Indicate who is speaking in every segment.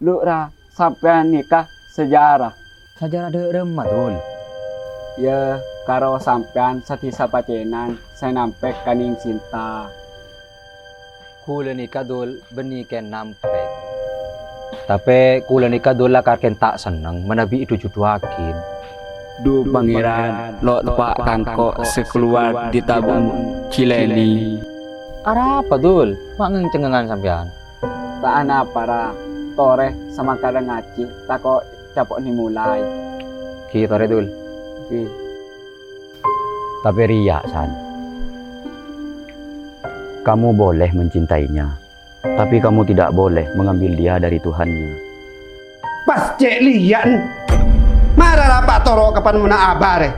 Speaker 1: lu ra sampean nikah sejarah.
Speaker 2: Sajarah deureum mah Dul.
Speaker 1: Ya karo sampean satisa pacenan saya nampek kaning cinta.
Speaker 2: Kula nikah Dul beni ken nampek. Tapi kula nikah Dul lah ken tak seneng menabi itu juduakin.
Speaker 1: Du pangeran lo tepak kangko sekeluar ditabung Cileni.
Speaker 2: Ara apa Dul? Mak ngencengengan sampean.
Speaker 1: Tak ana para tore sama kadang ngaci tako capok ni mulai.
Speaker 2: Kita re Dul.
Speaker 1: Ki.
Speaker 3: Tapi Ria, San, kamu boleh mencintainya, tapi kamu tidak boleh mengambil dia dari Tuhannya.
Speaker 4: Pas cek lian, marah apa toro kapan muna abare?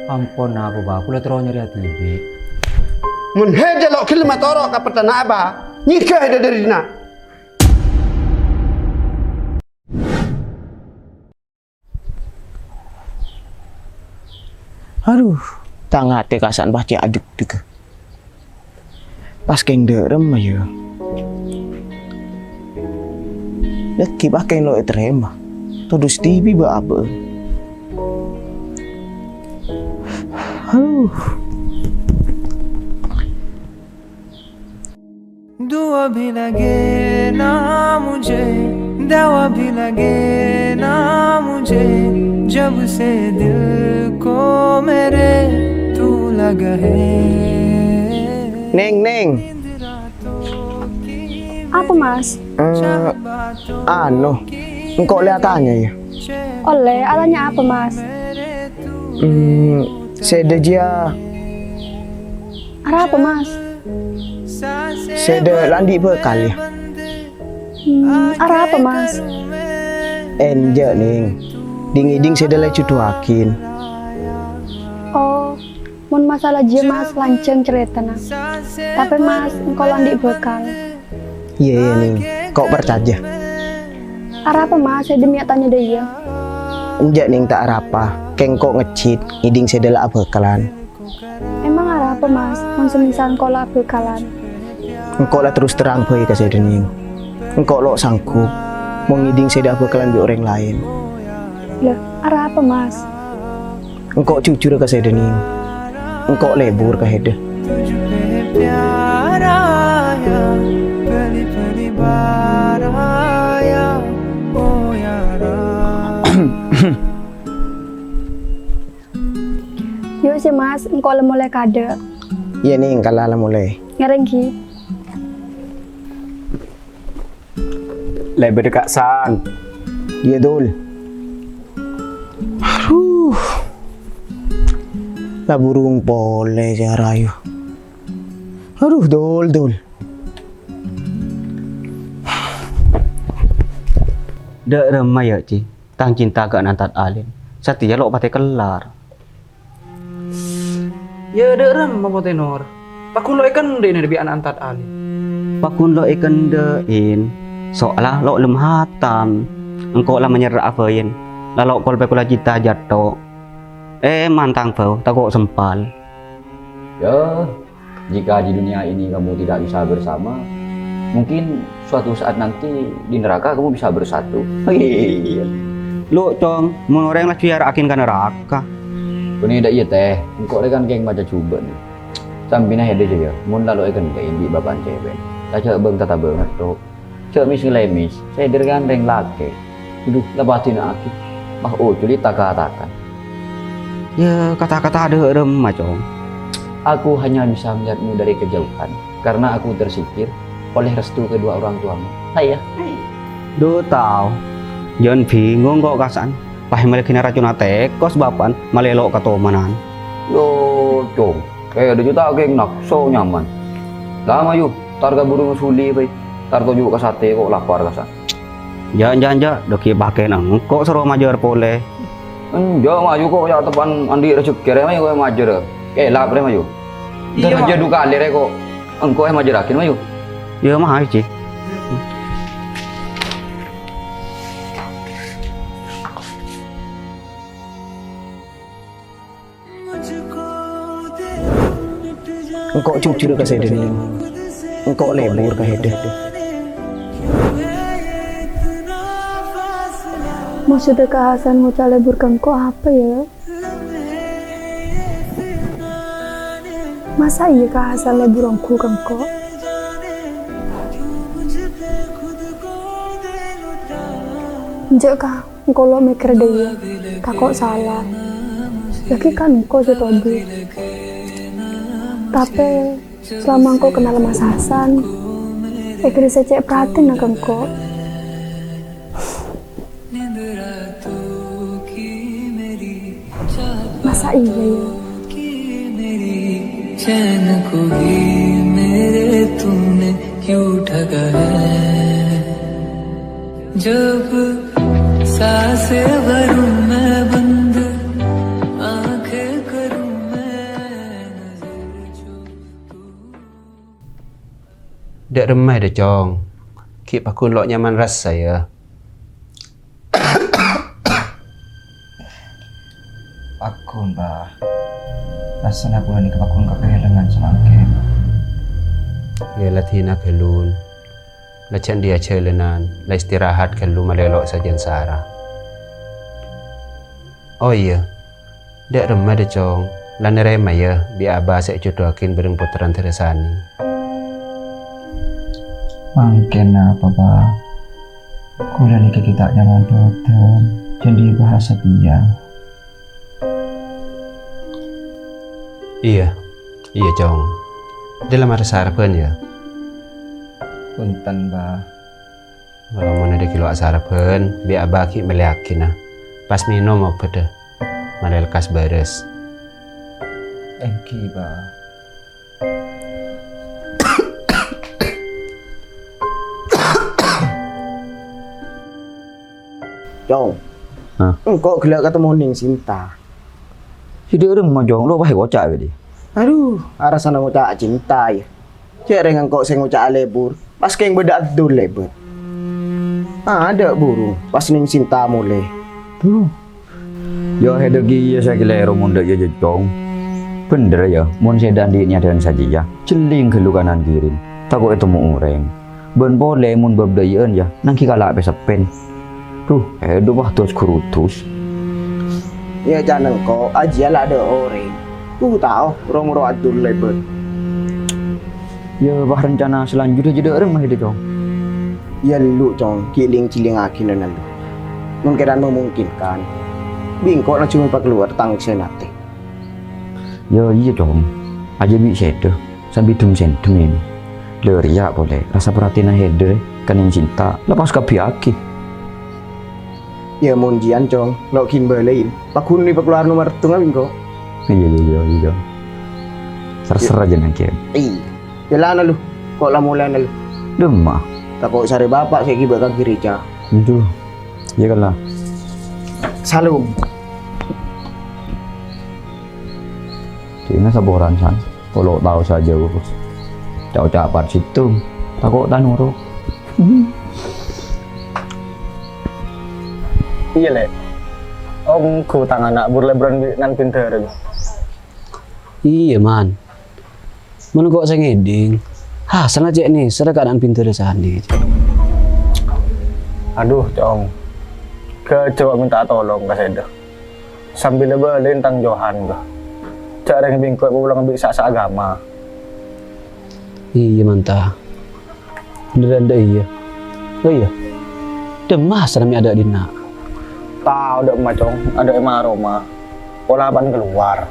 Speaker 2: Ampun aku ba, kula terus nyari hati bi.
Speaker 4: Mun heja lo kilma toro kapan aba, nikah dari dina.
Speaker 5: Aduh, tangat te kasan baca aduk dek. Pas keng derem ayo. Leki pakai lo terima. Todus tibi ba apa? Aduh.
Speaker 6: दुआ भी लगे ना मुझे, दवा भी लगे ना मुझे, जब से दिल को मेरे तू लगा है.
Speaker 5: Neng.
Speaker 7: Apa mas?
Speaker 5: Anu, engkau lihat tanya ya.
Speaker 7: Oleh, alanya apa mas?
Speaker 5: Sedeja.
Speaker 7: Arah apa mas?
Speaker 5: Sede landi bekal ya.
Speaker 7: Arah apa mas?
Speaker 5: Enja neng. Ding sede lagi cuduakin.
Speaker 7: Oh, mun masalah dia mas lanceng cerita nah. Tapi mas, engkau landi bekal.
Speaker 5: Iya neng. Kau percaya?
Speaker 7: Arah apa mas? Saya demi tanya dia.
Speaker 5: Enja neng tak arapa. Keng kok ngecit. Iding sede lah bekalan.
Speaker 7: Emang arah apa mas? Mun semisal engkau lah bekalan.
Speaker 5: Engkau lah terus terang boy ke saya dening. Engkau lo sanggup mengiding saya bakalan di orang lain.
Speaker 7: Loh, arah apa mas?
Speaker 5: Engkau jujur ke saya dening. Engkau lebur ke hede.
Speaker 6: तुझ पे प्यार आया, पली पली बार आया, ओ यारा.
Speaker 7: Yuk sih mas, engkau lah mulai kade.
Speaker 5: Iya ning kalala mulai.
Speaker 7: Ngerengki.
Speaker 1: Lebar dekat San.
Speaker 5: Iya dul. Aduh. Lah burung pole jarayu. Aduh dul.
Speaker 3: Dek remah ya Ci, tang cinta ke nantat alin. Setia lo pate kelar.
Speaker 8: Ya derem mau tenor. Pakun lo ikan de ne bian antat ali.
Speaker 3: Pakun lo ikan dein. Soalah lo lem hatam. Engkau lah menyerah apain. Lalu kol pekula cita jatuh. Mantang kau, tak kok sempal.
Speaker 2: Ya, jika di dunia ini kamu tidak bisa bersama, mungkin suatu saat nanti di neraka kamu bisa bersatu.
Speaker 3: Iya. Lo cong, mau orang lah ciar akin ke neraka.
Speaker 2: Ini dah iya teh, engkau kan geng baca coba nih. Sampai nah ada je ya, mun lalu ikan kain di baban cewek. Tak cak beng tata banget tuh. Cak mis ngelemis, saya dergandeng laki. Hidup lepatin aki. Bah oh culi tak katakan.
Speaker 3: Ya kata-kata ada remah cong.
Speaker 2: Aku hanya bisa melihatmu dari kejauhan karena aku tersingkir oleh restu kedua orang tuamu. Hai ya.
Speaker 3: Do tahu. Jangan bingung kok kasan. Pah malah kena racun tekos bapan malah elok katomanan.
Speaker 2: Yo cong, kayak ada juta geng nak so nyaman. Lama yuk, targa burung suli baik. Tar juga ke sate kok lapar kasan.
Speaker 3: Jangan doki pakai nang kok seru majar pole.
Speaker 2: Enjo maju kok ya tepan andi rezeki re mayu kowe majer. Lapar mayu.
Speaker 8: Iya,
Speaker 2: Dan aja duka alire kok engko majerakin mayu.
Speaker 3: Ya mah Ci.
Speaker 5: Engkau jujur ke saya dening. Engkau lebur ke hede.
Speaker 7: Maksudnya Kak Hasan ngucap lebur kengko apa ya? Masa iya Kak Hasan lebur aku kengko? Njak Kak, engkau lo mikir deh, Kak kok salah. Lagi kan engkau setobi. Tapi selama engkau kenal Mas Hasan, saya cek perhatiin nak engkau. Masa iya ya? चैन को ही मेरे तूने क्यों ठगा है जब सांसें भरूं मैं बंद आंखें करूं मैं नजर जो
Speaker 9: Dek remai dah Cong. Kip aku lok nyaman rasa ya.
Speaker 10: Pakun bah. Rasanya bulan ini kepakun kekehilangan semakin.
Speaker 9: Ya latina kelun. Lacan dia celenan. La istirahat kelu malelok sajan Sarah. Oh iya. Dek remai dah Cong. Lan remai ya. Bi abah saya jodohin bareng putaran Teresani.
Speaker 10: Mungkin apa bah. Kuliah ni kita nyaman betul. Jadi bahasa dia.
Speaker 9: Iya Cong. Dia lamar sarapan ya.
Speaker 10: Punten bah.
Speaker 9: Kalau mana ada kilo sarapan, biar abah ki meliakin nah. Pas minum apa dah, malah lekas beres.
Speaker 10: Engki bah.
Speaker 5: Jong.
Speaker 2: Hah?
Speaker 5: Engkau gelak ketemu Ning Sinta.
Speaker 2: Si dia remah Jong, lo bahaya kocak dia.
Speaker 5: Aduh, arasan ngucap cinta ya. Cek dengan kok saya ngucap lebur, pas keng bedak dul lebur. Ada burung, pas Ning Sinta mulai.
Speaker 2: Tuh. Ya hedegi ya saya kira romon dak ya Jong. Bener ya, mun sedan di nyadaran saja ya. Celing ke lu kanan kiri. Takut itu mau orang. Ben boleh mun bebdayaan ya, nangki kalah pesepen. Tuh, hidup bah terus kurutus.
Speaker 5: Ya jangan kok, aja lah ada orang. Ku tahu, romoro adul lebur.
Speaker 2: Ya bah rencana selanjutnya jadi orang mah Jong.
Speaker 5: Ya lu Jong, kiling ciling akin dan lu. Mungkin memungkinkan. Bingkok nak cuma pak keluar tang senate.
Speaker 2: Ya iya Jong. Aja bi sede, sambil dem ini. Leria boleh, rasa perhatian hede, kanin cinta, lepas kapiaki.
Speaker 5: Ya munjian Jong, lo kin belain. Pakun ni keluar nomor tengah bingko.
Speaker 2: Iya. Serser aja nak kira.
Speaker 5: Jalan lu, kok lah mulai lu.
Speaker 2: Demah.
Speaker 5: Tak kok cari bapak saya kibak ke gereja.
Speaker 2: Itu, ya kan lah.
Speaker 5: Salam.
Speaker 2: Cina saboran san. Kalau tahu saja bos. Jauh capat situ. Takut tak nurut.
Speaker 5: Iya le. Om ku tangan anak burlebron nan pinter.
Speaker 11: Iya man. Mana kok saya ngeding? Hasan aja nih, sedang keadaan pintu desa Andi.
Speaker 5: Aduh, Cong. Coba minta tolong ke saya. Sambil lebelin tang Johan ke. Cara yang bingkok pulang bisa seagama.
Speaker 11: Iya mantah. Beneran dah iya. Oh iya. Demah serami ada di nak.
Speaker 5: Tahu ada emak Cong, ada emak Roma. Polaban keluar.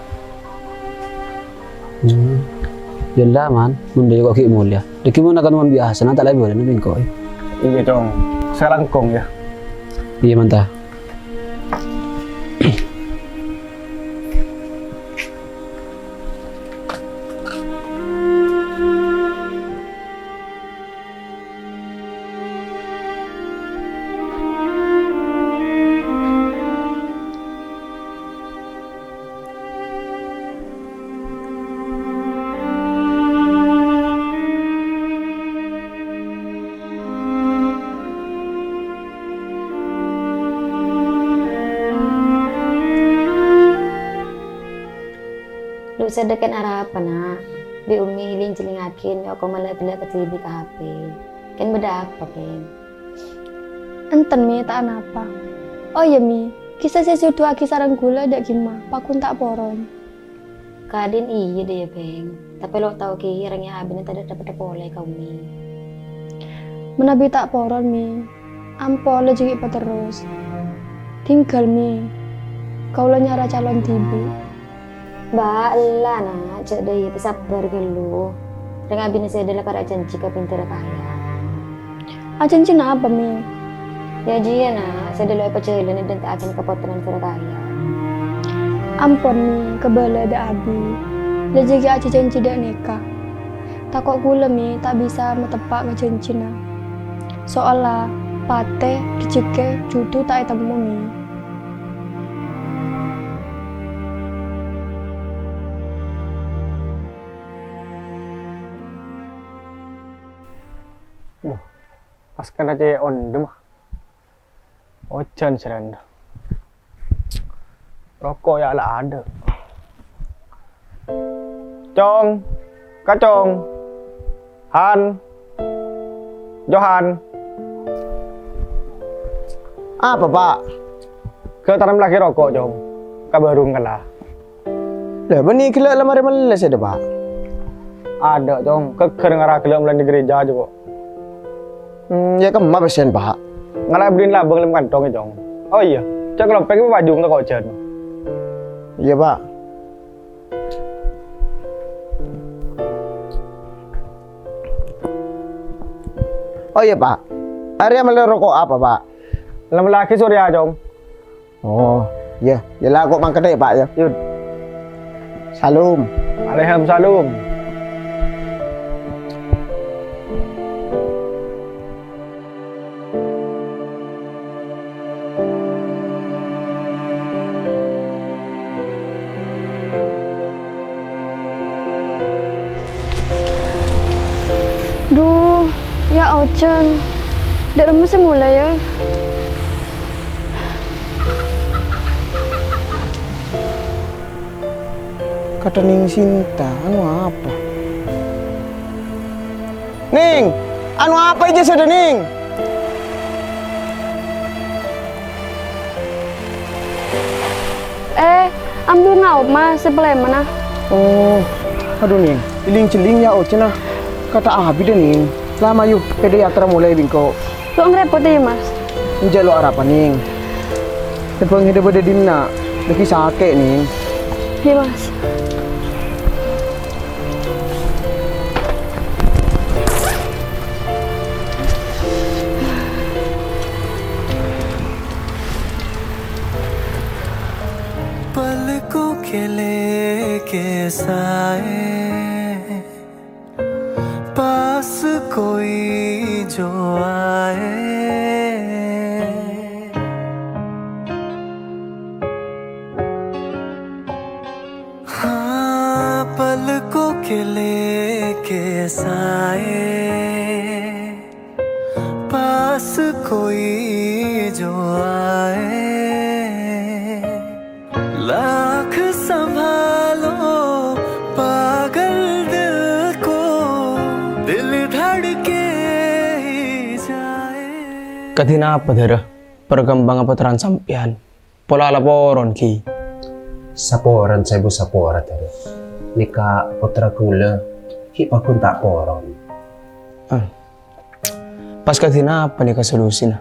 Speaker 11: Yalah man, munda kok ki mulia. Deki mana kan mon biasa, nanti lagi boleh nabing koi.
Speaker 5: Iya Cong, saya langkong ya.
Speaker 11: Iya mantah.
Speaker 12: Lu sedekan arah apa nak? Bi umi hiling cilingakin, ya kau malah bila kecil ke HP. Kan beda apa kan?
Speaker 7: Enten mi tak apa. Oh iya Mi, kisah sesuatu sarang gula dak gimana? Pakun tak poron.
Speaker 12: Kadin iya deh beng. Tapi lo tahu ki orangnya abis tadi dapat oleh kau Mi.
Speaker 7: Menabi tak poron Mi. Ampol jadi terus. Tinggal Mi. Kau lo nyara calon tibu.
Speaker 12: Ba lah nak cek deh itu sabar gelu. Orang abis saya adalah kada janji ke pintar kaya.
Speaker 7: Janji apa Mi?
Speaker 12: Ya jia nak, saya adalah perjalanan dan tak akan kepotong kaya.
Speaker 7: Ampun Mi, kebala ada abi. Dia juga aja janji dak nikah. Takut gula Mi tak bisa metepak ke janji na. Soalnya pate, kicike, judu tak ketemu Mi.
Speaker 13: Pas kena je on demah. Ocan seran. Rokok ya lah ada. Cong, kacong, Han, Johan.
Speaker 5: Apa Pak?
Speaker 13: Ke tanam lagi rokok Jong. Kabarung kalah.
Speaker 5: Lah bani kelak lemari meles ada Pak.
Speaker 13: Ada Jong. Keker ngarah kelak melan di gereja aja kok.
Speaker 5: Ya kemah pesen Pak.
Speaker 13: Ngalah beliin lah bang lem kantong ya Jong. Oh iya. Cak kalau pengen baju nggak kok Jen.
Speaker 5: Iya Pak. Oh iya Pak. Hari yang rokok apa Pak?
Speaker 13: Lem laki Surya Jong.
Speaker 5: Oh iya. Yalah kok mang kedai Pak ya.
Speaker 13: Yud.
Speaker 5: Salam.
Speaker 13: Alaihissalam.
Speaker 7: Duh, ya Ochen. Dak lemes mulai ya.
Speaker 5: Kata Ning Sinta, anu apa? Ning, anu apa aja sudah Ning?
Speaker 7: Ambil ngau mas sebelah mana?
Speaker 5: Oh, aduh Ning, iling-celing ya Ochen ah. Kata Abi deh Ning, lama yuk, pediatra mulai bingko.
Speaker 7: Lo ngerepot ya mas?
Speaker 5: Njalo harapan Ning. Tepung hidup pada dina, lagi sakit Ning.
Speaker 7: Iya mas.
Speaker 6: पलकों के लेके साए पास कोई जो आए हाँ पलकों के लेके साए पास कोई जो आए लाख संभालो पागल दिल को दिल धड़के ही जाए.
Speaker 8: Katina apa dera? Perkembangan puteran sampian. Pola laporan ki.
Speaker 9: Saporan saya bu saporan tadi. Nika putra kula ki pakun tak poron.
Speaker 8: Pas katina apa nika solusi na?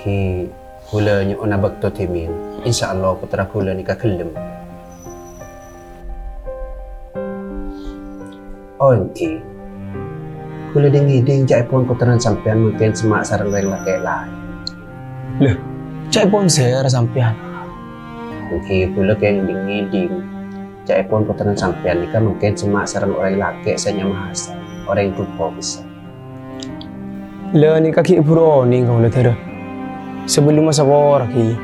Speaker 9: Ki kula nyo na bakto timin. Insyaallah putra kula nika kelem. Onti. Kula ding jai pon puteran sampean mungkin semak sarang lain laki lain.
Speaker 8: Loh, jai pon saya sampean.
Speaker 9: Mungkin kula kayak ding jai pon puteran sampean nika mungkin semak sarang orang laki saya mahasa. Orang yang rupa bisa.
Speaker 8: Lah nika ki bro ni kau tera. Sebelum masa war ki.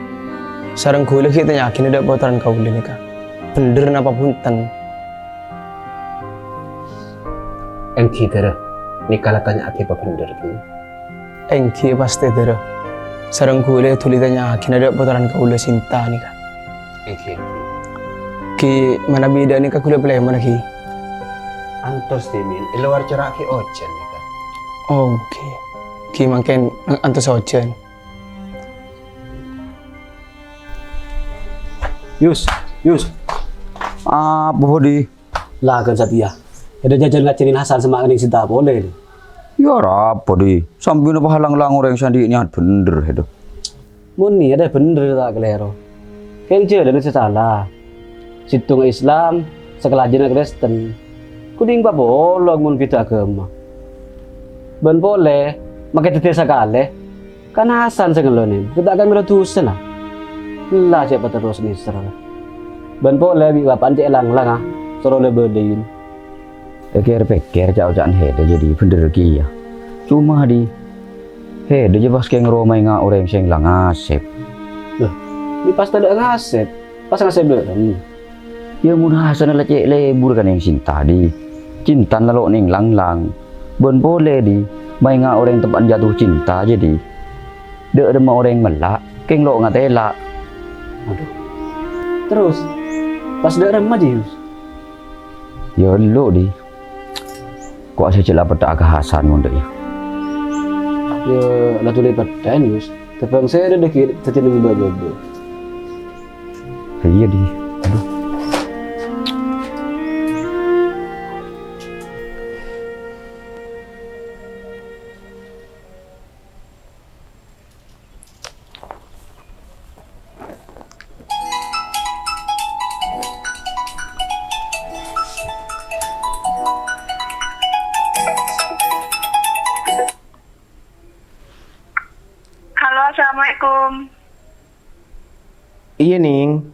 Speaker 8: Sarang kula kita yakin ada puteran kau nika. Bener napa punten.
Speaker 9: Engki tera. Nika lah tanya apa bener ki.
Speaker 8: Engki pasti tera. Sarang kula tuli tanya yakin ada puteran kau Sinta nika.
Speaker 9: Engki.
Speaker 8: Ki mana beda nika kula play mana ki?
Speaker 9: Antos timin iluar cerak ki ojen nika.
Speaker 8: Oh, ki makin antos ojen.
Speaker 11: Yus.
Speaker 2: Apa Bodi?
Speaker 11: Lah kan Satya. Ada jajan ngacinin Hasan sama Aning Sinta boleh.
Speaker 2: Ya apa di? Sambil apa halang-halang orang sandi niat bener itu.
Speaker 11: Mun ni ada bener tak kelero. Kan je ada salah. Situng Islam, sekelajen Kristen. Kuning pa bolong mun kita agama. Ben boleh, makai tetes sakale. Kan Hasan sengelonin. Kita akan meretusen lah. Lah siapa terus ni serah. Ben boleh bi bapak cek lang-lang ah. Soro le berdein.
Speaker 2: Pikir cak-cakan hede jadi bener ki ya. Cuma di hede je pas keng romai nga orang sing lang asep.
Speaker 11: Loh, ni pas tak ngasep. Pas ngasep dulu.
Speaker 2: Ya mun Hasan la cek lebur kan yang cinta di. Cinta lalok ning lang-lang. Ben boleh di mai nga orang tempat jatuh cinta jadi. Dek ada mau orang melak, keng lo ngat elak.
Speaker 11: Aduh. Terus pas dek remah je.
Speaker 2: Ya lo di. Kok saya celah petak ke Hasan mun dek ya.
Speaker 11: Ya lah tu lepas Yus. Tapi saya ada deket tertidur bebe.
Speaker 2: Iya di. Aduh.
Speaker 14: Halo, assalamualaikum.
Speaker 5: Iya Ning.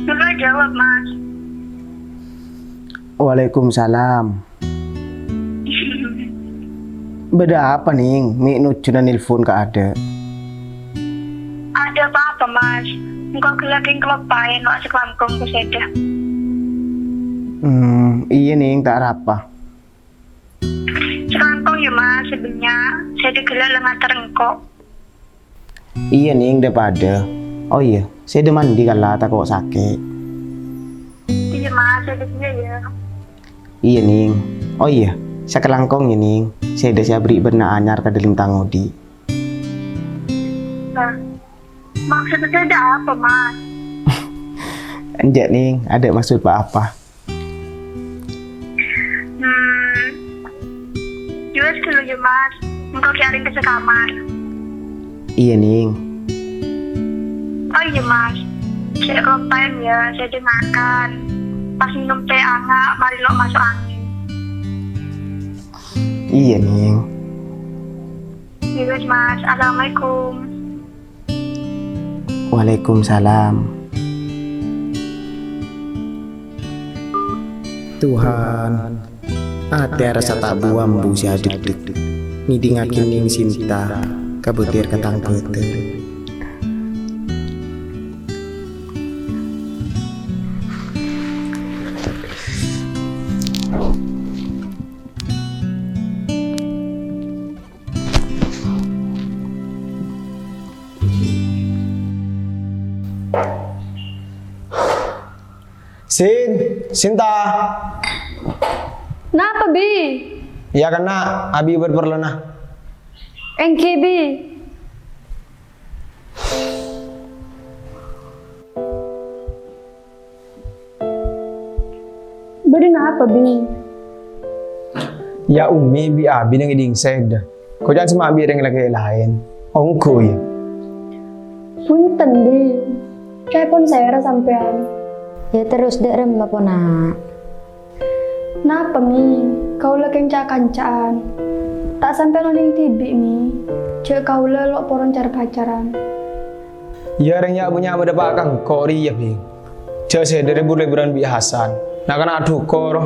Speaker 14: Enggak jawab Mas.
Speaker 5: Waalaikumsalam. Beda apa Ning? Mi nucuna nelpon ka ada.
Speaker 14: Ada apa-apa Mas? Engkau kelaking kelopain wak sekelangkong ke seda.
Speaker 5: Iya Ning, tak apa.
Speaker 14: Sekelangkong ya Mas, sebenarnya seda gelap lengatar engkau.
Speaker 5: Iya Ning, daripada. Oh iya, saya udah mandi kalau tak kok sakit.
Speaker 14: Iya Mas, seda ya.
Speaker 5: Iya Ning. Oh iya, saya kelangkong ya Ning. Saya udah beri benak anyar ke dalam tangodi.
Speaker 14: Nah, maksudnya ada apa Mas?
Speaker 5: Anjak Ning, ada maksud apa?
Speaker 14: Jual dulu ya Mas, engkau kiarin ke sekamar.
Speaker 5: Iya Ning.
Speaker 14: Oh iya Mas, saya kelopain ya, saya makan. Pas minum teh hangat, mari lo masuk angin.
Speaker 5: Iya Ning.
Speaker 14: Iya Mas, assalamualaikum.
Speaker 5: Waalaikumsalam. Tuhan, ada rasa tak buam bu si adik dek. Ngidi ngakin ning Sinta, kabutir ketang beter.
Speaker 8: Sinta.
Speaker 7: Napa Bi?
Speaker 8: Ya kena Abi berperlena.
Speaker 7: Engki Bi. Beri napa Bi?
Speaker 8: Ya Umi bi Abi nang iding sed. Kau jangan sama Abi yang lagi lain. Ongko ya.
Speaker 7: Punten Bi. Kayak pun saya sampean.
Speaker 12: Ya terus dek rem apa nak?
Speaker 7: Napa Mi? Kau lagi kancaan. Tak sampai noning tibi Mi. Cek kau lelok poron cara pacaran.
Speaker 8: Ya orangnya punya mendapat kang kori ya bi. Cek saya dari liburan bi Hasan. Nak kena aduh kor.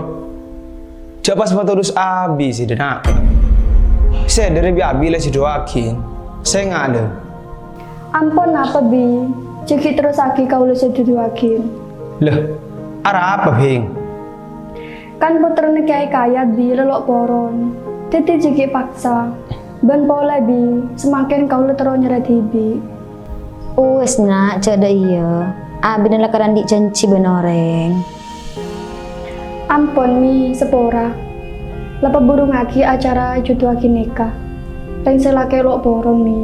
Speaker 8: Cek pas terus Abi sih nak. Saya dari bi Abi lah si doakin. Saya nggak ada.
Speaker 7: Ampun apa Bi? Cek terus aki kau lu seduakin.
Speaker 8: Loh, arah apa Bing?
Speaker 7: Kan putrane kiai kaya Bi lelok poron. Titi jiki paksa. Ben pola Bi, semakin kau lu terus nyeret Bi.
Speaker 12: Wes nak, cek dah iya. Abi nala karan di janji benoreng.
Speaker 7: Ampun Mi, sepora. Lapa burung aki acara judu aki nikah. Reng selake lok poron Mi.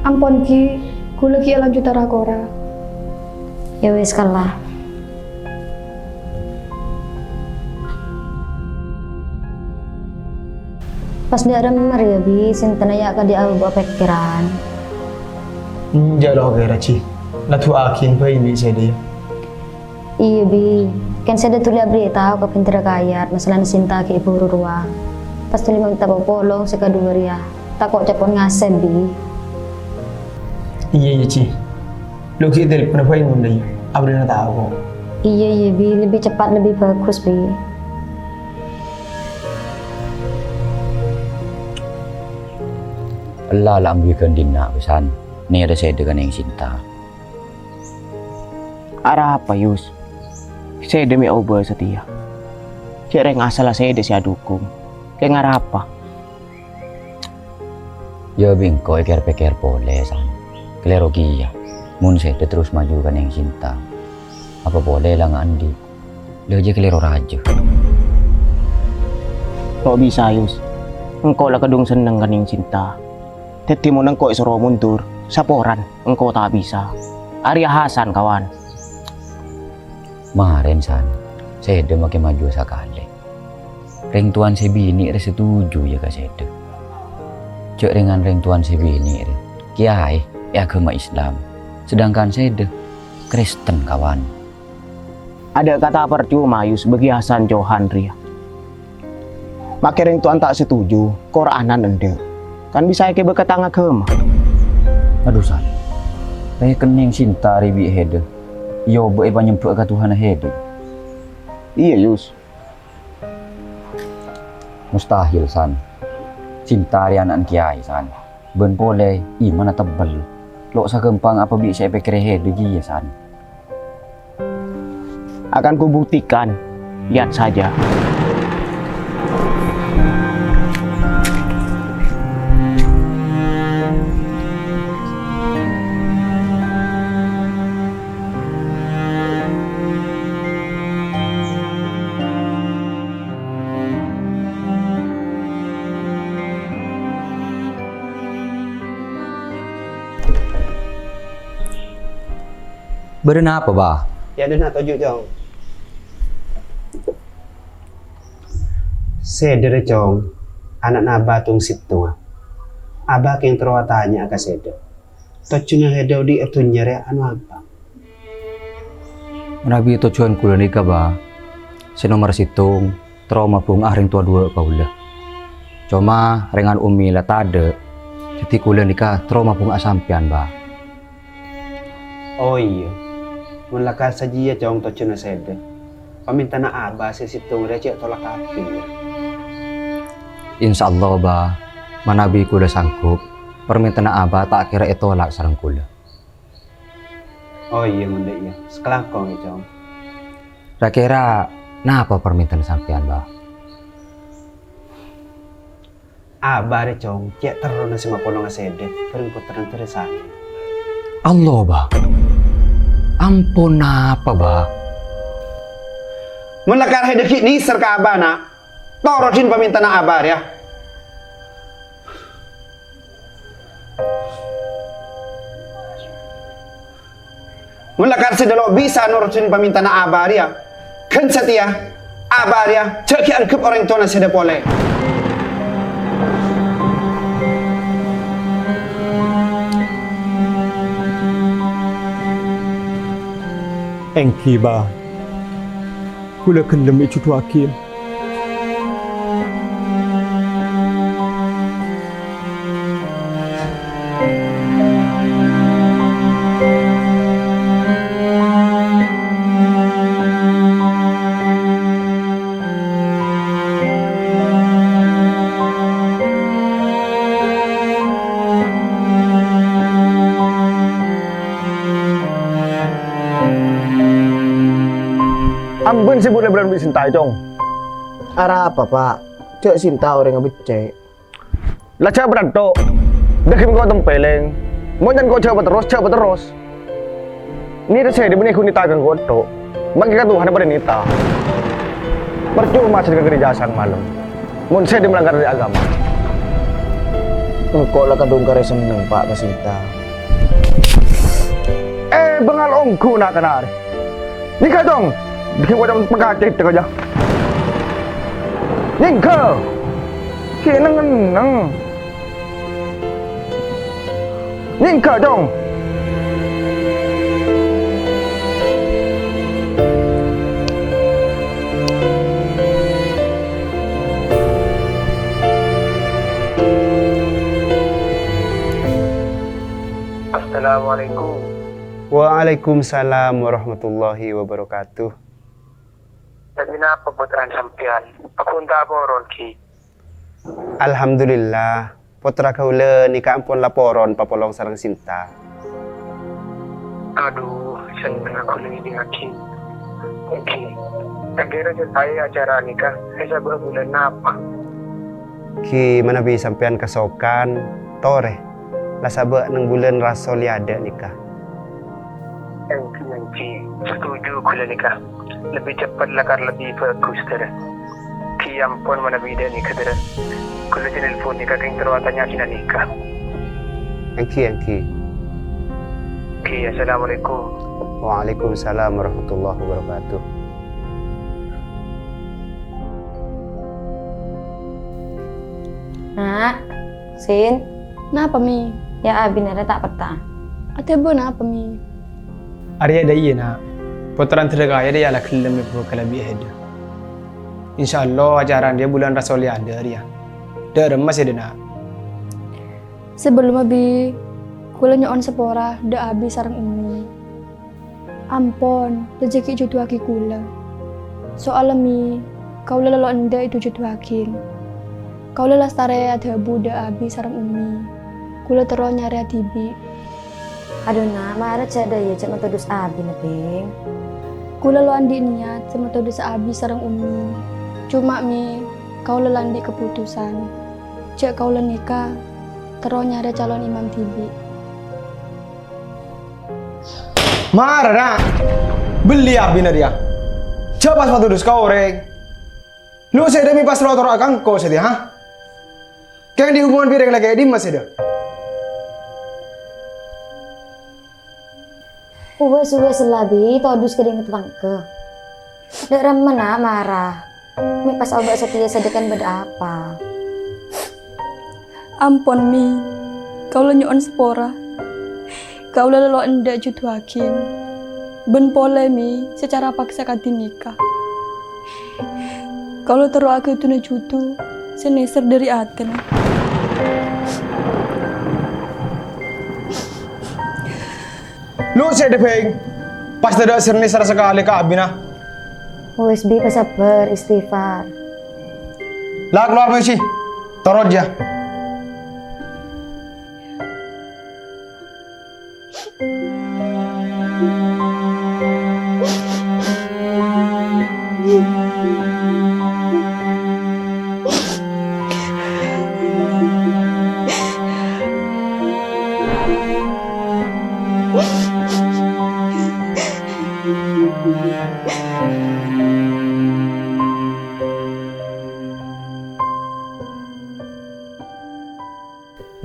Speaker 7: Ampun Ki, Ku lagi lanjut tarakora.
Speaker 12: Ya wis kalah. Pas dia remer ya bi, sinten ya ka dia bawa pikiran.
Speaker 8: Jalo kira ci. Natu akin pa ini saya dia.
Speaker 12: Iya bi, kan saya tulis berita ke pinter kayat masalah cinta ke ibu ruang. Pas tulis minta polong sekadua ya, tak kok capon ngasem bi.
Speaker 8: Iya ci. Lo kita telepon apa yang mundai? Abri na tahu.
Speaker 12: Iya bi, lebih cepat lebih bagus bi.
Speaker 2: Allah lah ambilkan dina pesan. Ni ada saya dengan yang cinta.
Speaker 5: Arah apa Yus? Saya demi oba setia. Cek ngasal saya desi dukung. Kayak ngarah apa?
Speaker 2: Ya bingko pikir boleh san. Kelero kia. Mun saya terus maju kan yang cinta. Apa boleh lah ngandi. Lo aja kelero raja.
Speaker 5: Kok bisa Yus? Engkau lah kedung seneng kan yang cinta. Teti mo nang ko isoro mundur, saporan, engkau tak bisa. Arya Hasan kawan.
Speaker 2: Maren san, saya ada makin maju sekali. Ring tuan saya bini ada setuju ya kak saya ada. Cek dengan ring tuan saya bini kiai agama Islam, sedangkan saya ada Kristen kawan.
Speaker 5: Ada kata percuma Yus bagi Hasan Johan Ria. Makin ring tuan tak setuju, Quranan ende. Kan bisa ke berkata agama.
Speaker 2: Aduh san, saya kening cinta ribi hede. Yo boleh penyemput ke Tuhan hede.
Speaker 5: Iya Yus.
Speaker 2: Mustahil san. Cinta ri anak kiai san. Ben boleh iman tebel. Lok sakempang apa bi saya pikir hede ji ya san.
Speaker 5: Akan kubuktikan. Lihat saja.
Speaker 2: Beren apa bah?
Speaker 9: Ya ada nak tuju jong. Seder jong, anak naba tung situ. Abah yang terwatanya agak seder. Tujunya hedau di itu nyere anu apa?
Speaker 2: Nabi tujuan kula nikah bah. Senomor situng, trauma pung ring tua dua paulah. Cuma rengan umi lah tade. Jadi kula nikah trauma pung asampian bah.
Speaker 9: Oh iya. Mulaka saja ya jong tujuan seder. Paminta na abah situng recek tolak api.
Speaker 2: Insya Allah bah, manabi kula sanggup. Permintaan abah tak kira itu tolak sarang kula.
Speaker 9: Oh iya munda iya. Sekelangkong ya jong.
Speaker 2: Kira-kira napa permintaan sampean bah?
Speaker 9: Abah deh jong, cek terus nasi mapolong seder. Perang putaran teresani.
Speaker 2: Allah bah. Ampun apa bah?
Speaker 4: Melakar hedeki ni serka abah nak. Torotin pamintaan abah ya. Melakar sedelok bisa nurutin pamintaan abah ya. Kan setia abah ya. Cek angkep orang tua nasi depole.
Speaker 15: Engki ba kula kendem itu tu akil
Speaker 13: Ambon sih boleh berani cinta jong.
Speaker 5: Arah apa pak? Cek cinta orang yang becek.
Speaker 13: Lah cak berantok. Dekim kau tempeleng. Mau jangan kau cak terus. Ini ada saya di benih kunita kan kau tok. Bagi kan Tuhan pada nita. Percuma saya dengan kerjaan malam. Mau saya melanggar dari agama.
Speaker 5: Engkau lah kadung kare seneng pak kesinta.
Speaker 13: bengal ongku nak kenal. Nikah dong. Bikin macam pengkacit aja. Nikah. Kena nang. Nikah dong.
Speaker 9: Assalamualaikum.
Speaker 4: Waalaikumsalam warahmatullahi wabarakatuh.
Speaker 9: Tapi apa puteran sampean? Aku entah poron ki.
Speaker 4: Alhamdulillah, putra kaula nikah ampun laporon papolong sarang Sinta.
Speaker 9: Aduh, senang aku lagi dengan ki. Oke. Kira saya acara nikah, saya bulan apa?
Speaker 4: Ki mana bi sampean kesokan, tore. Lah sabak nang bulan Rasoliada nikah.
Speaker 9: Engki, setuju kula nikah. Lebih cepat lakar lebih bagus tera. Ki ampun mana bida nikah tera. Kula telepon nikah keng terwatanya kina nikah.
Speaker 4: Engki.
Speaker 9: Ki, assalamualaikum.
Speaker 4: Waalaikumsalam warahmatullahi wabarakatuh.
Speaker 12: Nak, Sin.
Speaker 7: Napa mi?
Speaker 12: Ya abi nara tak peta.
Speaker 7: Ate bu napa mi?
Speaker 8: Arya da iya na. Putaran tergaya dia ala kelem ibu kalabi heda. Insyaallah ajaran dia bulan Rasuli ada Arya. Dah masih ada nak.
Speaker 7: Sebelum abi kula nyon sepora da abi sarang umi. Ampon, rezeki jodoh aki kula. Soal mi, kau lelo enda itu jodoh akin. Kau lelas tare ada buda abi sarang umi. Kula tero nyari atibi.
Speaker 12: Aduh nak, marah cada ya cak metodus abi nebeng.
Speaker 7: Kula lo andi niat sama metodus abi sarang umi. Cuma mi, kau lelandi keputusan. Cak kau nikah, tero nyari calon imam tibi.
Speaker 8: Marah nak. Beli abi naria. Coba metodus kau reng. Lu saya demi pas lo toro akang kau sedia ha? Kayak di hubungan pireng lagi di masih ada.
Speaker 12: Uwes labi todus keringet tangke. Dek remen nak marah. Mi pas obat setia sedekan beda apa?
Speaker 7: Ampun mi, kau nyon sepora. Kau lelo enda jutuakin. Ben pole mi secara paksa kati nikah. Kalau teru aku itu jutu, seneser dari aten.
Speaker 8: Lu saya depeng. Pas tidak sernisar sekali ke abina.
Speaker 12: USB sabar istighfar.
Speaker 8: Lah keluar mesi. Torot aja.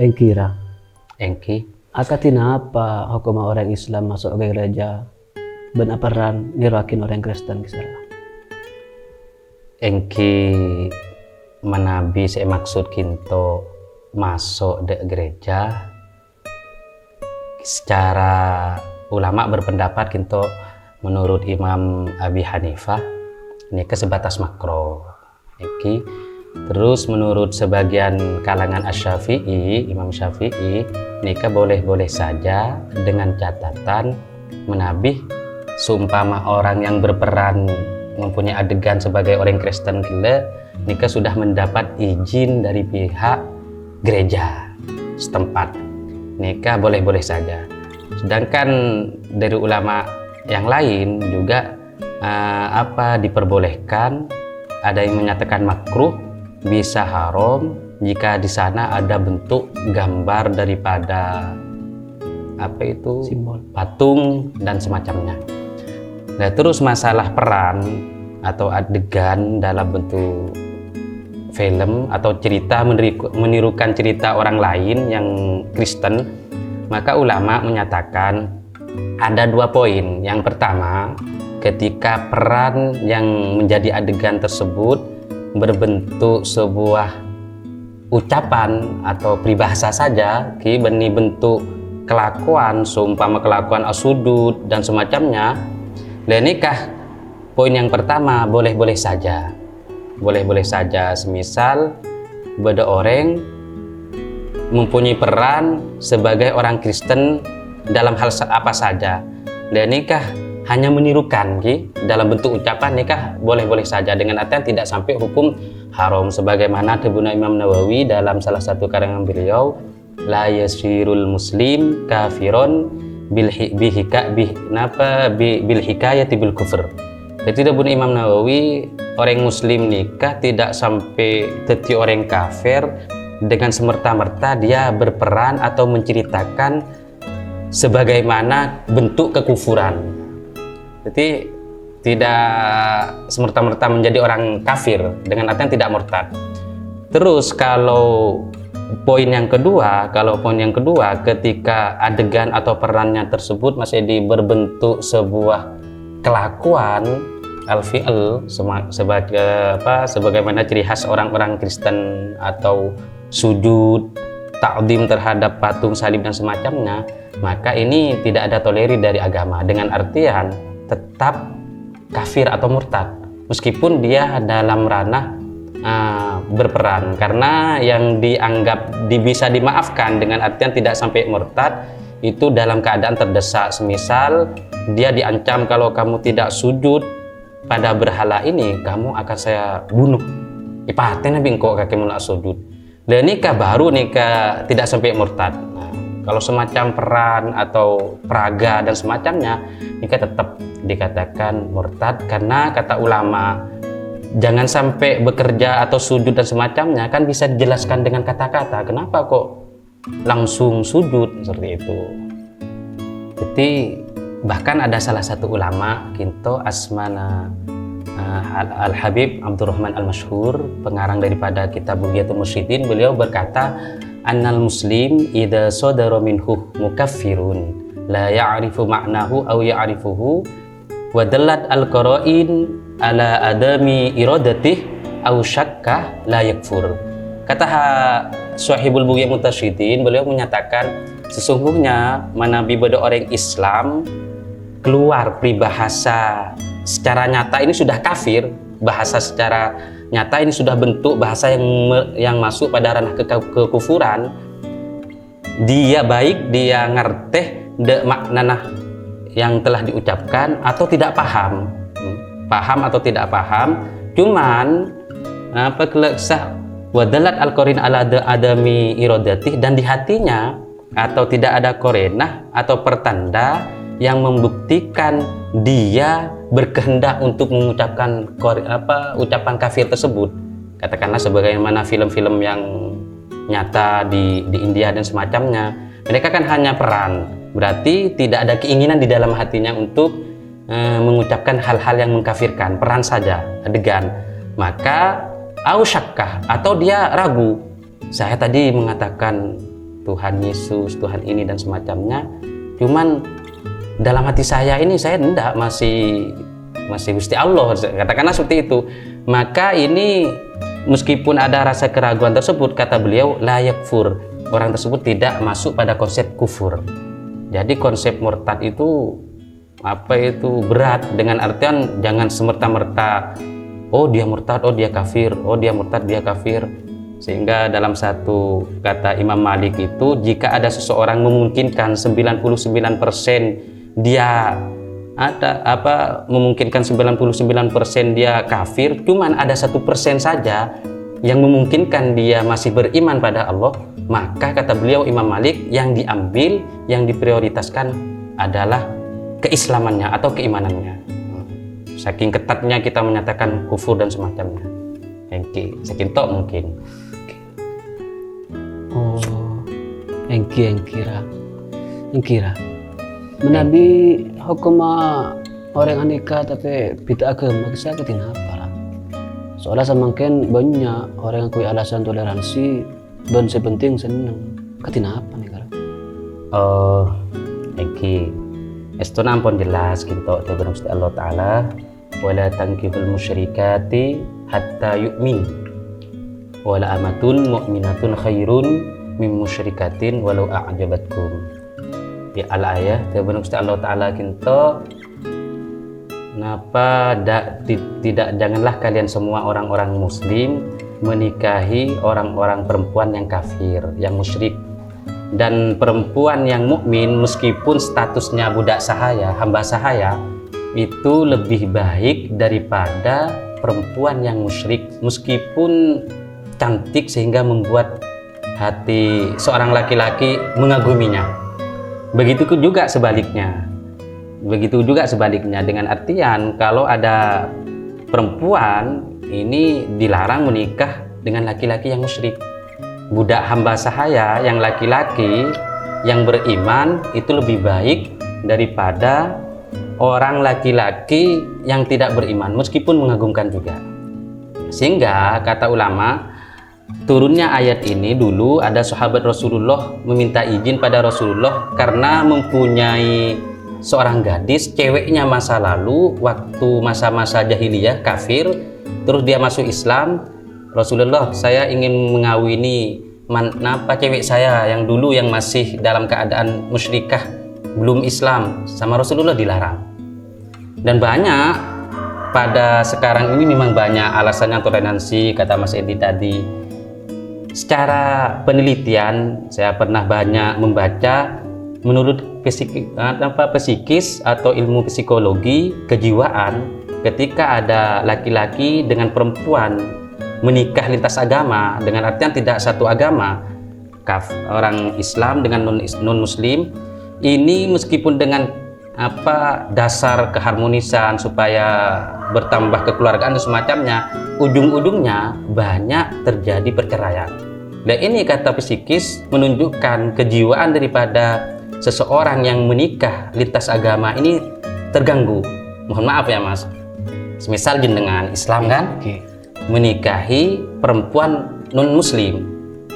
Speaker 11: Engkira.
Speaker 9: Engki.
Speaker 11: Akatina apa hukum orang Islam masuk ke gereja ben aparan nirakin orang Kristen kisah.
Speaker 9: Engki manabi saya maksud kinto masuk de gereja secara ulama berpendapat kinto menurut Imam Abi Hanifah ini sebatas makro. Engki terus menurut sebagian kalangan Asy-Syafi'i, Imam Syafi'i, nikah boleh-boleh saja dengan catatan menabih seumpama orang yang berperan mempunyai adegan sebagai orang Kristen gila, nikah sudah mendapat izin dari pihak gereja setempat. Nikah boleh-boleh saja. Sedangkan dari ulama yang lain juga diperbolehkan, ada yang menyatakan makruh, bisa haram jika di sana ada bentuk gambar daripada simbol patung dan semacamnya. Nah, terus masalah peran atau adegan dalam bentuk film atau cerita menirukan cerita orang lain yang Kristen, maka ulama menyatakan ada 2 poin. Yang pertama, ketika peran yang menjadi adegan tersebut berbentuk sebuah ucapan atau peribahasa saja, beni bentuk kelakuan, seumpama kelakuan asudud dan semacamnya, lenikah poin yang pertama boleh-boleh saja. Boleh-boleh saja, semisal beda orang mempunyai peran sebagai orang Kristen dalam hal apa saja. Dan nikah hanya menirukan dalam bentuk ucapan, nikah boleh-boleh saja dengan artian tidak sampai hukum haram, sebagaimana Tebuna Imam Nawawi dalam salah satu karangan beliau, la yasirul muslim kafiron bil hikayati bil kufur. Jadi Tebuna Imam Nawawi, orang muslim nikah tidak sampai jadi orang kafir dengan semerta-merta dia berperan atau menceritakan sebagaimana bentuk kekufuran. Jadi tidak semerta-merta menjadi orang kafir dengan artian tidak murtad. Terus kalau poin yang kedua, ketika adegan atau perannya tersebut masih berbentuk sebuah kelakuan al-fi'l sebagaimana ciri khas orang-orang Kristen atau sujud, ta'zim terhadap patung salib dan semacamnya, maka ini tidak ada tolerir dari agama, dengan artian tetap kafir atau murtad meskipun dia dalam ranah berperan, karena yang dianggap bisa dimaafkan dengan artian tidak sampai murtad itu dalam keadaan terdesak. Semisal dia diancam, kalau kamu tidak sujud pada berhala ini kamu akan saya bunuh, ipaten nabi engkau kaki mulak sujud. Dan nikah baru nikah tidak sampai murtad. Nah, kalau semacam peran atau peraga dan semacamnya, nikah tetap dikatakan murtad, karena kata ulama jangan sampai bekerja atau sujud dan semacamnya kan bisa dijelaskan dengan kata-kata. Kenapa kok langsung sujud seperti itu? Jadi bahkan ada salah satu ulama kinto asmana Al-Habib Abdurrahman Al-Masyhur, pengarang daripada kitab Bughyatul Mursyidin, beliau berkata, annal muslim idza sadara minhu mukaffirun la ya'rifu ma'nahu aw ya'rifuhu wa dallat al-qara'in ala adami iradatih aw syakkah la yakfur. Kata Sahibul Bughyatul Mursyidin, beliau menyatakan sesungguhnya manabi orang Islam keluar peribahasa secara nyata ini sudah kafir, bahasa secara nyata ini sudah bentuk bahasa yang masuk pada ranah kekufuran, dia baik dia ngerteh de makna yang telah diucapkan atau tidak paham atau tidak paham, cuman apa kelesah wadalat al-qarin ala adami irodatih, dan di hatinya atau tidak ada korenah atau pertanda yang membuktikan dia berkehendak untuk mengucapkan ucapan kafir tersebut. Katakanlah sebagaimana film-film yang nyata di India dan semacamnya, mereka kan hanya peran, berarti tidak ada keinginan di dalam hatinya untuk mengucapkan hal-hal yang mengkafirkan, peran saja, adegan. Maka au syakkah, atau dia ragu, saya tadi mengatakan Tuhan Yesus, Tuhan ini dan semacamnya, cuman dalam hati saya ini saya tidak, masih Gusti Allah, katakanlah seperti itu. Maka ini meskipun ada rasa keraguan tersebut, kata beliau la yakfur, orang tersebut tidak masuk pada konsep kufur. Jadi konsep murtad itu berat, dengan artian jangan semerta-merta oh dia murtad, oh dia kafir, oh dia murtad, dia kafir. Sehingga dalam satu kata Imam Malik itu, jika ada seseorang memungkinkan 99% dia memungkinkan 99% dia kafir, cuman ada 1% saja yang memungkinkan dia masih beriman pada Allah, maka kata beliau Imam Malik, yang diambil, yang diprioritaskan adalah keislamannya atau keimanannya. Saking ketatnya kita menyatakan kufur dan semacamnya. Saking tok mungkin.
Speaker 11: Oh, engkira. Menabi hukum orang anika tapi beda agama saya kenapa lah? Soalnya semakin banyak orang yang kui alasan toleransi dan sepenting seneng. Kenapa nih kara?
Speaker 9: Oh, Estona ampun jelas kinto te Gusti Allah Taala wala tankihul musyrikati hatta yu'min wala amatun mu'minatun khairun min musyrikatin walau a'jabatkum. Ya al-ayah te Gusti Allah Taala kinto napa tidak janganlah kalian semua orang-orang muslim menikahi orang-orang perempuan yang kafir, yang musyrik. Dan perempuan yang mukmin meskipun statusnya budak sahaya, hamba sahaya, itu lebih baik daripada perempuan yang musyrik meskipun cantik sehingga membuat hati seorang laki-laki mengaguminya. Begitu juga sebaliknya. Begitu juga sebaliknya, dengan artian kalau ada perempuan ini dilarang menikah dengan laki-laki yang musyrik. Budak hamba sahaya yang laki-laki yang beriman itu lebih baik daripada orang laki-laki yang tidak beriman meskipun mengagumkan juga. Sehingga kata ulama, turunnya ayat ini dulu ada sahabat Rasulullah meminta izin pada Rasulullah karena mempunyai seorang gadis, ceweknya masa lalu waktu masa-masa jahiliyah kafir, terus dia masuk Islam. Rasulullah, saya ingin mengawini cewek saya yang dulu yang masih dalam keadaan musyrikah, belum Islam, sama Rasulullah dilarang. Dan banyak pada sekarang ini memang banyak alasannya toleransi, kata Mas Edi tadi. Secara penelitian saya pernah banyak membaca, menurut psikis atau ilmu psikologi kejiwaan, ketika ada laki-laki dengan perempuan menikah lintas agama, dengan artian tidak satu agama, orang Islam dengan non muslim, ini meskipun dengan dasar keharmonisan supaya bertambah kekeluargaan dan semacamnya, ujung-ujungnya banyak terjadi perceraian. Dan ini kata psikis menunjukkan kejiwaan daripada seseorang yang menikah lintas agama ini terganggu. Mohon maaf ya Mas, semisal jenengan Islam kan, menikahi perempuan non muslim,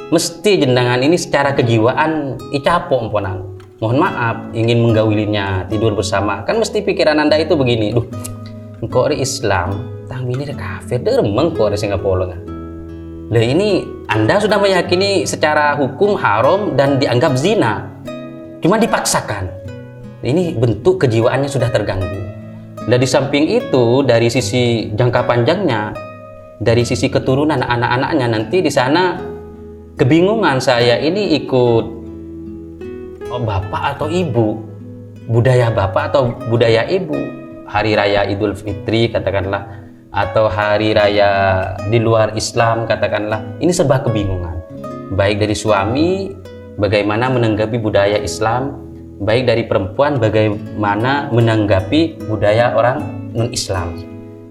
Speaker 9: mesti jenengan ini secara kejiwaan capok emponan. Mohon maaf, ingin menggaulinya, tidur bersama, kan mesti pikiran Anda itu begini, duh, engkau orang Islam, tang bini ada kafir, deremeng kok ada Singapura kan. Lah ini Anda sudah meyakini secara hukum haram dan dianggap zina, cuma dipaksakan. Ini bentuk kejiwaannya sudah terganggu. Dan di samping itu, dari sisi jangka panjangnya, dari sisi keturunan anak-anaknya, nanti di sana kebingungan, saya ini ikut bapak atau ibu, budaya bapak atau budaya ibu, hari raya Idul Fitri katakanlah, atau hari raya di luar Islam katakanlah, ini serba kebingungan. Baik dari suami bagaimana menanggapi budaya Islam, baik dari perempuan bagaimana menanggapi budaya orang non-Islam.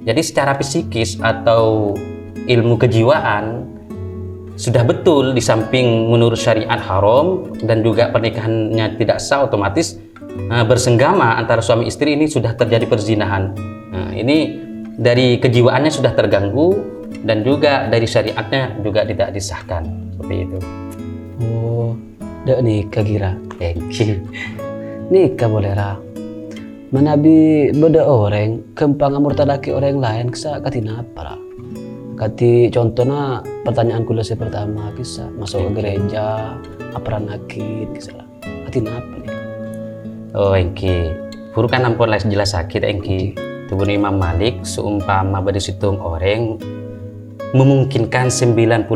Speaker 9: Jadi secara psikis atau ilmu kejiwaan sudah betul, di samping menurut syariat haram dan juga pernikahannya tidak sah, otomatis bersenggama antara suami istri ini sudah terjadi perzinahan. Nah, ini dari kejiwaannya sudah terganggu dan juga dari syariatnya juga tidak disahkan seperti itu.
Speaker 11: Oh, dak nikah kira. Nikah boleh lah. Manabi beda orang kempang murtadaki orang lain kisah katina apa lah. Kati contohnya pertanyaan kulasi pertama kisah masuk ke gereja aparan akid kisah lah. Katina apa nih?
Speaker 9: Oh engki, burukan ampun lah jelas sakit engki. Tubun Imam Malik seumpama berisitung orang memungkinkan 99%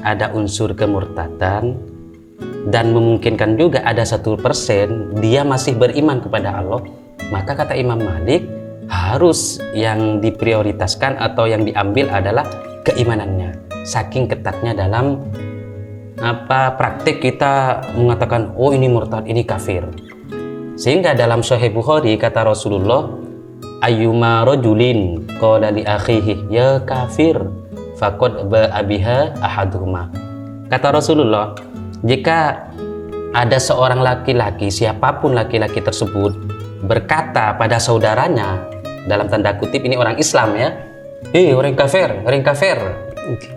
Speaker 9: ada unsur kemurtadan, dan memungkinkan juga ada 1% dia masih beriman kepada Allah, maka kata Imam Malik harus yang diprioritaskan atau yang diambil adalah keimanannya. Saking ketatnya dalam praktik kita mengatakan oh ini murtad, ini kafir. Sehingga dalam Sahih Bukhari kata Rasulullah, ayyuma rajulin qala li akhihi ya kafir faqad ba'abiha ahaduhuma. Kata Rasulullah, jika ada seorang laki-laki, siapapun laki-laki tersebut, berkata pada saudaranya, dalam tanda kutip ini orang Islam ya, orang kafir, orang kafir.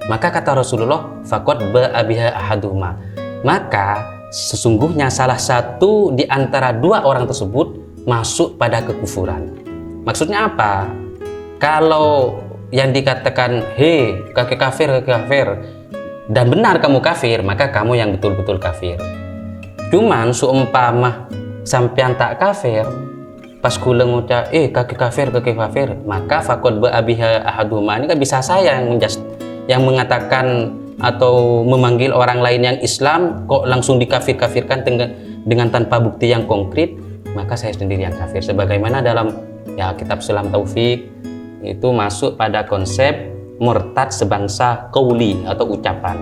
Speaker 9: Maka kata Rasulullah, faqad ba'abiha ahaduhuma. Maka sesungguhnya salah satu di antara dua orang tersebut masuk pada kekufuran. Maksudnya apa? Kalau yang dikatakan, hei kakek kafir, dan benar kamu kafir, maka kamu yang betul-betul kafir. Cuman seumpama sampean tak kafir, pas kula ngucap, kakek kafir, maka fakod ba'abiha ahaduhuma, ini kan bisa saya yang mengatakan atau memanggil orang lain yang Islam kok langsung dikafir-kafirkan dengan tanpa bukti yang konkret, maka saya sendiri yang kafir. Sebagaimana dalam kitab Sulam Taufik itu masuk pada konsep murtad sebangsa qauli atau ucapan.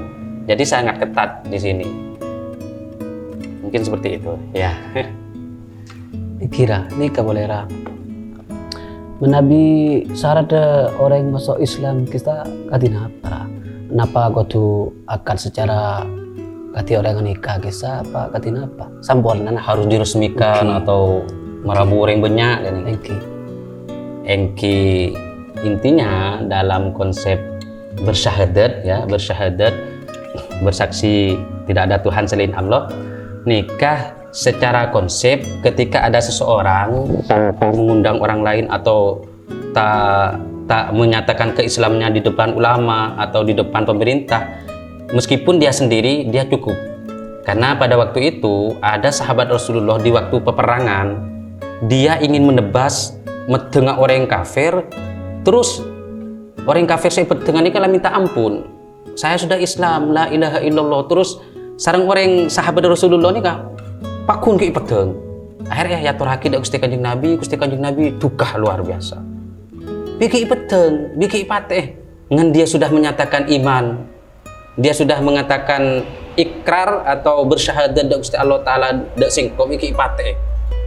Speaker 9: Jadi sangat ketat di sini. Mungkin seperti itu, ya.
Speaker 11: Kira ini kabolera. Menabi syarat orang masuk Islam kita katina apa? Kenapa kau tu akan secara kati orang nikah kisah apa katina apa? Sambulan
Speaker 9: harus diresmikan atau merabu orang banyak dan engki intinya dalam konsep bersyahadat bersaksi tidak ada Tuhan selain Allah, nikah secara konsep ketika ada seseorang mengundang orang lain atau tak menyatakan keislamannya di depan ulama atau di depan pemerintah, meskipun dia sendiri dia cukup. Karena pada waktu itu ada sahabat Rasulullah di waktu peperangan, dia ingin menebas dengan orang kafir, terus orang kafir saya dengan ini kalau minta ampun, saya sudah Islam, la ilaha illallah, terus sarang orang sahabat Rasulullah ini kak pakun ke ipeteng, akhirnya ya turaki dak Gusti Kanjeng Nabi dukah luar biasa, biki ipeteng, biki ipateh, ngan dia sudah menyatakan iman, dia sudah mengatakan ikrar atau bersyahadat dak Gusti Allah Taala dak singkop biki ipateh,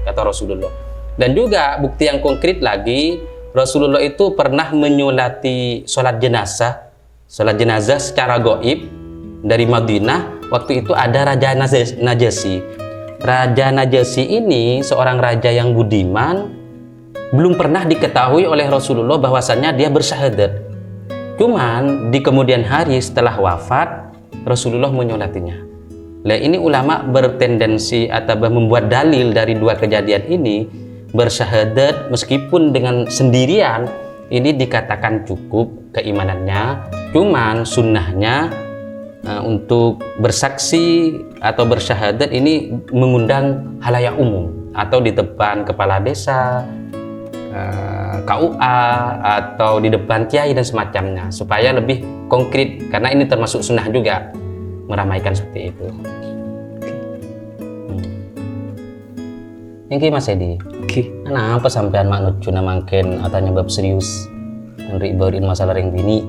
Speaker 9: kata Rasulullah. Dan juga bukti yang konkret lagi, Rasulullah itu pernah menyolati sholat jenazah secara gaib dari Madinah. Waktu itu ada Raja Najasyi. Raja Najasyi ini seorang raja yang budiman, belum pernah diketahui oleh Rasulullah bahwasannya dia bersyahadat. Cuman di kemudian hari setelah wafat, Rasulullah menyolatinya. Nah, ini ulama bertendensi atau membuat dalil dari dua kejadian ini. Bersyahadat meskipun dengan sendirian ini dikatakan cukup keimanannya, cuman sunnahnya untuk bersaksi atau bersyahadat ini mengundang halayak umum atau di depan kepala desa, KUA atau di depan kiai dan semacamnya, supaya lebih konkret, karena ini termasuk sunnah juga meramaikan seperti itu. Yang Mas Edi, kenapa sampean maknut cuna mangken atanya bab serius Henry beurin masalah ring bini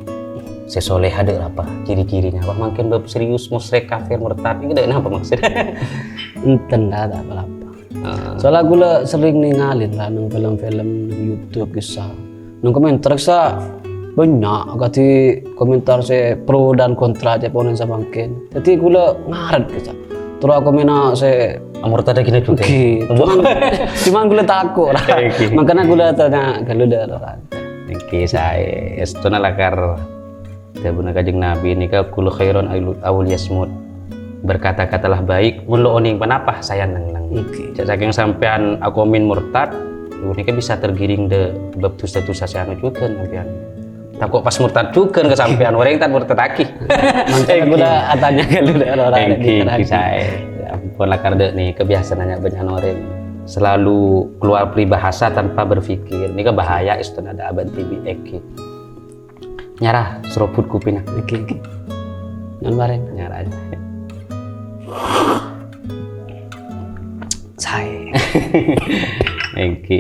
Speaker 9: sesoleh ada apa ciri-cirinya apa mangken bab serius musyrik kafir murtad ini kenapa maksudnya?
Speaker 11: Enten ada apa soalnya gue sering ningalin lah nang film-film YouTube kisah nang komentar kisah banyak kati komentar saya pro dan kontra aja ponen sama mangken jadi gue ngaret kisah terus aku mena saya murtad gini juga. Cuman gue takut lah. Makanya gue tanya kalau udah orang. Oke, saya estona lakar tabuna Kanjeng Nabi ini ka kullu khairon awul yasmud. Berkata-katalah baik mun lo oning panapah saya nang. Saking sampean aku min murtad, ini kan bisa tergiring de bab dosa-dosa saya juga sampean. Takut pas murtad juga ke sampean orang tak murtad lagi. Makanya gue tanya kalau udah orang. Oke, saya ampun lakar dek nih kebiasaannya banyak orang selalu keluar peribahasa tanpa berpikir. Ini bahaya itu ada abad tibi eki nyarah seruput kupingnya. Oke non bareng nyarah aja saya. Oke.